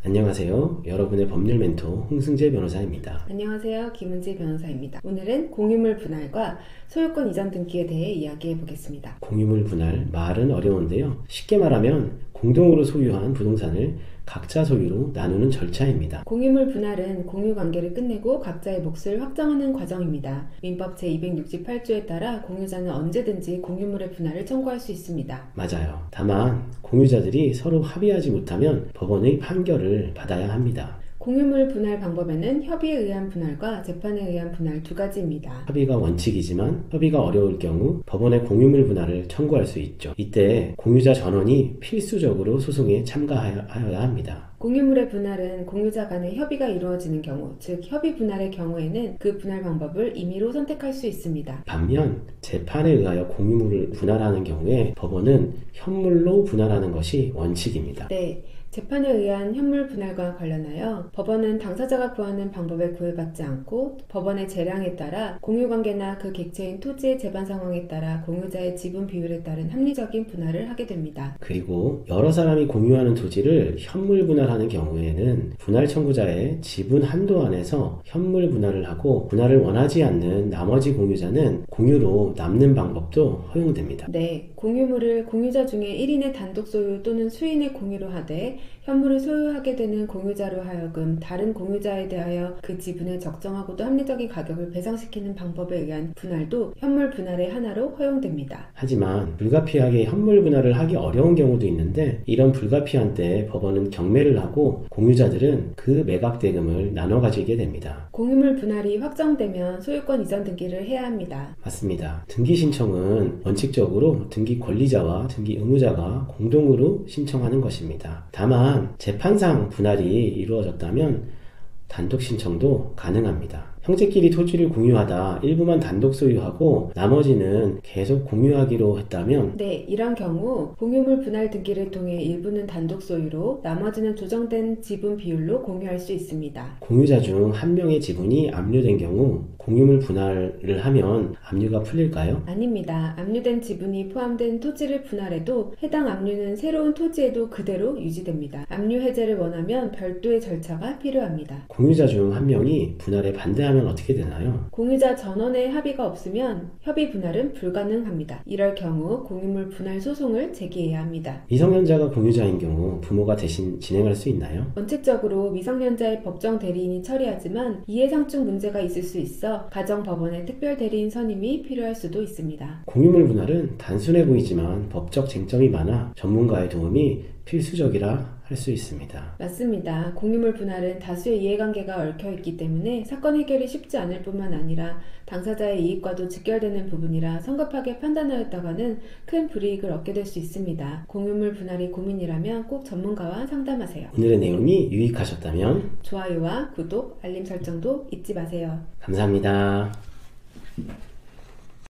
안녕하세요. 여러분의 법률 멘토 홍승재 변호사입니다. 안녕하세요. 김은지 변호사입니다. 오늘은 공유물 분할과 소유권 이전 등기에 대해 이야기해 보겠습니다. 공유물 분할, 말은 어려운데요. 쉽게 말하면 공동으로 소유한 부동산을 각자 소유로 나누는 절차입니다. 공유물 분할은 공유 관계를 끝내고 각자의 몫을 확정하는 과정입니다. 민법 제268조에 따라 공유자는 언제든지 공유물의 분할을 청구할 수 있습니다. 맞아요. 다만 공유자들이 서로 합의하지 못하면 법원의 판결을 받아야 합니다. 공유물 분할 방법에는 협의에 의한 분할과 재판에 의한 분할 두 가지입니다. 합의가 원칙이지만 협의가 어려울 경우 법원에 공유물 분할을 청구할 수 있죠. 이때 공유자 전원이 필수적으로 소송에 참가하여야 합니다. 공유물의 분할은 공유자 간의 협의가 이루어지는 경우, 즉 협의 분할의 경우에는 그 분할 방법을 임의로 선택할 수 있습니다. 반면 재판에 의하여 공유물을 분할하는 경우에 법원은 현물로 분할하는 것이 원칙입니다. 네. 재판에 의한 현물 분할과 관련하여 법원은 당사자가 구하는 방법에 구애받지 않고 법원의 재량에 따라 공유관계나 그 객체인 토지의 재반 상황에 따라 공유자의 지분 비율에 따른 합리적인 분할을 하게 됩니다. 그리고 여러 사람이 공유하는 토지를 현물 분할하는 경우에는 분할 청구자의 지분 한도 안에서 현물 분할을 하고 분할을 원하지 않는 나머지 공유자는 공유로 남는 방법도 허용됩니다. 네, 공유물을 공유자 중에 1인의 단독 소유 또는 수인의 공유로 하되 현물을 소유하게 되는 공유자로 하여금 다른 공유자에 대하여 그 지분의 적정하고도 합리적인 가격을 배상시키는 방법에 의한 분할도 현물 분할의 하나로 허용됩니다. 하지만 불가피하게 현물 분할을 하기 어려운 경우도 있는데 이런 불가피한 때 법원은 경매를 하고 공유자들은 그 매각 대금을 나눠 가지게 됩니다. 공유물 분할이 확정되면 소유권 이전 등기를 해야 합니다. 맞습니다. 등기 신청은 원칙적으로 등기 권리자와 등기 의무자가 공동으로 신청하는 것입니다. 다만 재판상 분할이 이루어졌다면 단독 신청도 가능합니다. 형제끼리 토지를 공유하다 일부만 단독 소유하고 나머지는 계속 공유하기로 했다면 네, 이런 경우 공유물 분할 등기를 통해 일부는 단독 소유로 나머지는 조정된 지분 비율로 공유할 수 있습니다. 공유자 중 한 명의 지분이 압류된 경우 공유물 분할을 하면 압류가 풀릴까요? 아닙니다. 압류된 지분이 포함된 토지를 분할해도 해당 압류는 새로운 토지에도 그대로 유지됩니다. 압류 해제를 원하면 별도의 절차가 필요합니다. 공유자 중 한 명이 분할에 반대하면 어떻게 되나요? 공유자 전원의 합의가 없으면 협의 분할은 불가능합니다. 이럴 경우 공유물 분할 소송을 제기해야 합니다. 미성년자가 공유자인 경우 부모가 대신 진행할 수 있나요? 원칙적으로 미성년자의 법정 대리인이 처리하지만 이해상충 문제가 있을 수 있어 가정법원의 특별 대리인 선임이 필요할 수도 있습니다. 공유물 분할은 단순해 보이지만 법적 쟁점이 많아 전문가의 도움이 필수적이라 할 수 있습니다. 맞습니다. 공유물 분할은 다수의 이해관계가 얽혀있기 때문에 사건 해결이 쉽지 않을 뿐만 아니라 당사자의 이익과도 직결되는 부분이라 성급하게 판단하였다가는 큰 불이익을 얻게 될 수 있습니다. 공유물 분할이 고민이라면 꼭 전문가와 상담하세요. 오늘의 내용이 유익하셨다면 좋아요와 구독, 알림 설정도 잊지 마세요. 감사합니다.